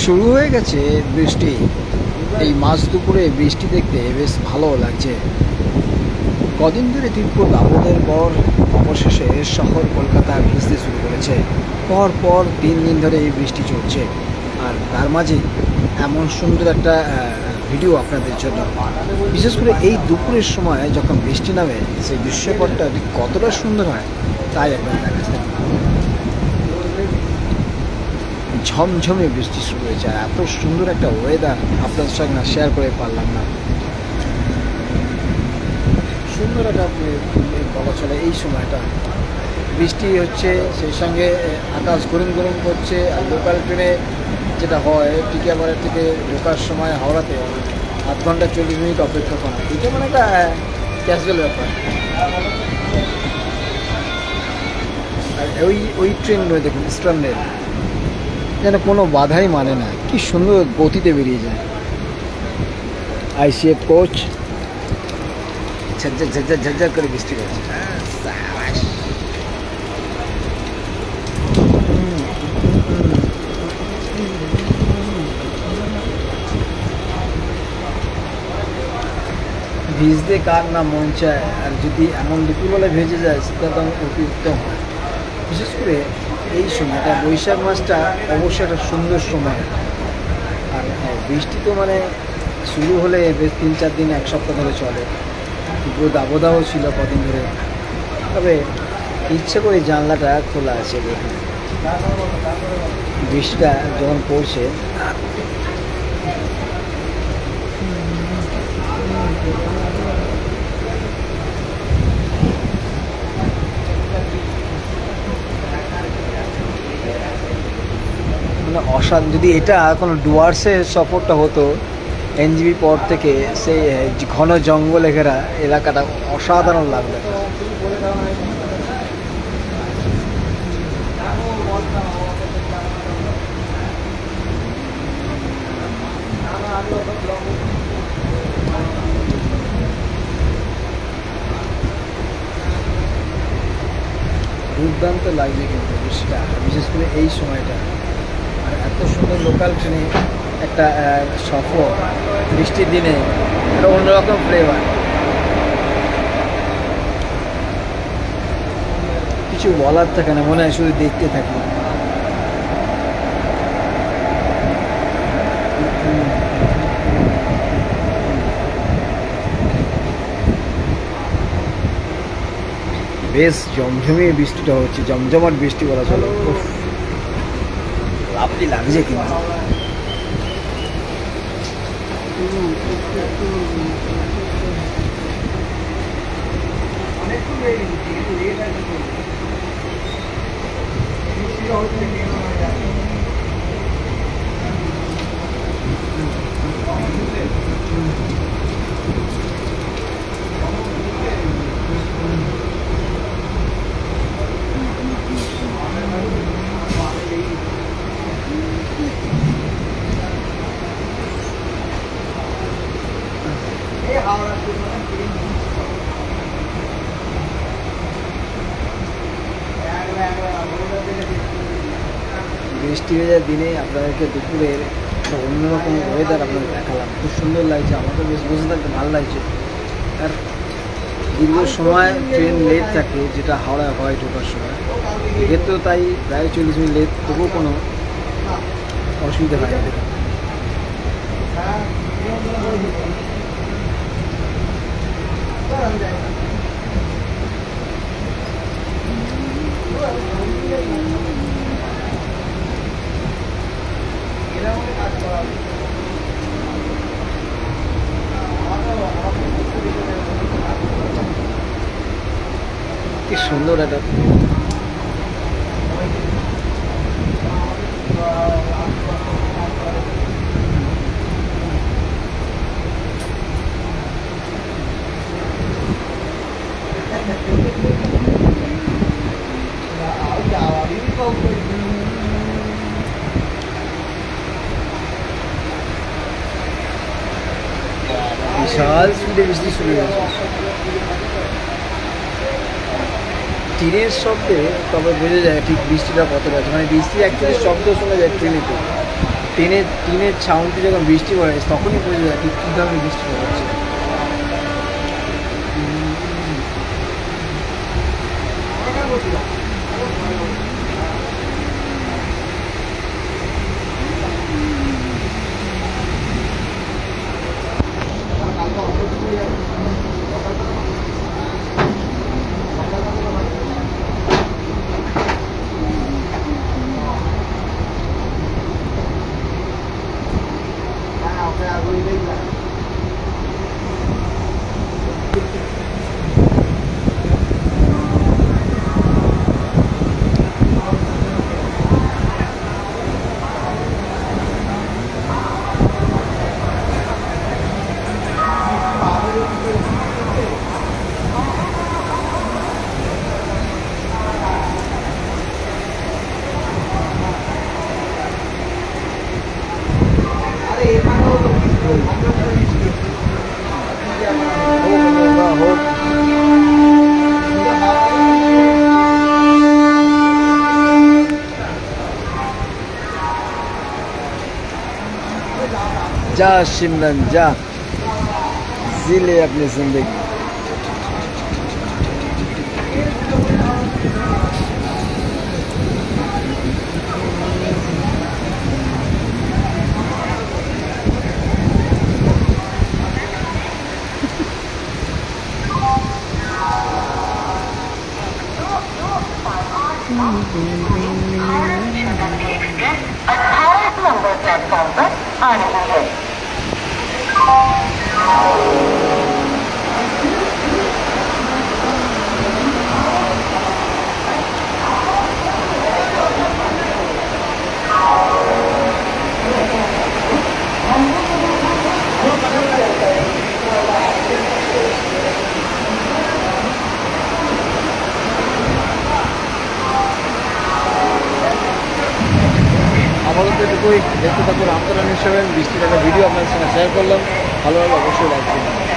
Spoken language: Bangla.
শুরু হয়ে গেছে বৃষ্টি। এই মাঝ দুপুরে বৃষ্টি দেখতে বেশ ভালো লাগছে। কদিন ধরে তীব্র দাবদাহের পর অবশেষে শহর কলকাতা ভিজতে শুরু করেছে। পর পর 3 দিন ধরে এই বৃষ্টি চলছে, আর তার মাঝে এমন সুন্দর একটা ভিডিও আপনাদের জন্য। বিশেষ করে এই দুপুরের সময় যখন বৃষ্টি নামে, সেই দৃশ্যপটটা কতটা সুন্দর হয় তাই আপনার দেখাচ্ছে। ঝমঝমে বৃষ্টি শুরু হয়েছে, আর এত সুন্দর একটা ওয়েদার আপনাদের সঙ্গে না শেয়ার করে পারলাম না। সুন্দর একটা বলা চলে এই সময়টা। বৃষ্টি হচ্ছে, সেই সঙ্গে আকাশ গরম গরম করছে। আর লোকাল ট্রেনে যেটা হয়, টিকিয়াপাড়া থেকে ঢোকার সময় হাওড়াতে 8 ঘন্টা 40 মিনিট অপেক্ষা করা, এটা মানে একটা ক্যাজুয়াল ব্যাপার। আর ওই ট্রেনগুলো দেখুন, ইস্টার্ন রেল, যেন কোনো বাধাই মানে না, কি সুন্দর গতিতে বেরিয়ে যায়। আইসিএফ কোচ ঝরঝর ঝরঝর ঝরঝর করে বৃষ্টি করছে। ভিজতে কার না মন চায়, আর যদি এমন দুপুরবেলা ভেজে যায় সেটা তো অতিরিক্ত হয়। বিশেষ করে এই সময়টা, বৈশাখ মাসটা অবশ্যই একটা সুন্দর সময়। আর বৃষ্টি তো মানে শুরু হলে বেশ 3-4 দিন, 1 সপ্তাহ ধরে চলে। পুরো দাবদাহ ছিল কদিন ধরে। তবে ইচ্ছে করে জানলাটা খোলা আছে, দেখুন বৃষ্টিটা যখন পড়ছে। মানে যদি এটা কোনো ডুয়ার্সের সফরটা হতো এনজিবি পর থেকে, সেই ঘন জঙ্গলে ঘেরা এলাকাটা অসাধারণ লাগবে। দুর্দান্ত লাগছে কিন্তু বৃষ্টিটা, বিশেষ করে এই সময়টা। আর এত সুন্দর লোকাল ট্রেনে একটা সফর বৃষ্টির দিনে, একটা অন্যরকম ফ্লেভার। কিছু বলার থাকে না, মনে হয় শুধু দেখতে থাকি। বেশ জমজমে বৃষ্টিটা হচ্ছে, জমজমাট বৃষ্টি বলা চলো। লাভলি লাগছে কিন্তু। বৃষ্টি ভেজার দিনে আপনাদেরকে দুপুরের একটা অন্যরকম ওয়েদার আপনাদের দেখালাম। খুব সুন্দর লাগছে, আমাকে বেশ বসে থাকতে ভালো লাগছে। আর দীর্ঘ সময় ট্রেন লেট থাকে, যেটা হাওড়ায় হয় ঢোকার সময়, এক্ষেত্রেও তাই প্রায় 40 মিনিট লেট, তবুও কোনো অসুবিধা হয় না। কি সুন্দর একটা বিশাল স্পিডে বৃষ্টি শুরু হয়েছে। টিনের শব্দে তবে বোঝা যায় ঠিক বৃষ্টিটা কতটা আছে, মানে বৃষ্টি অ্যাকচুয়ালি শব্দ শোনা যায় ট্রেনেতে। টিনের ছাউনিতে যখন বৃষ্টি পড়ে তখনই বোঝা যায় কী ধরনের বৃষ্টি পড়ছে। जा शिमरन जा, जी ले अपनी जिंदगी। नंबर प्लेटफॉर्म पर आ रही है। আপাতত এটুকুই, দেখতে থাকুন আমতলা নিউজ 7। বৃষ্টির একটা ভিডিও আপনার সঙ্গে শেয়ার করলাম, ভালো লাগলে অবশ্যই লাইক করুন।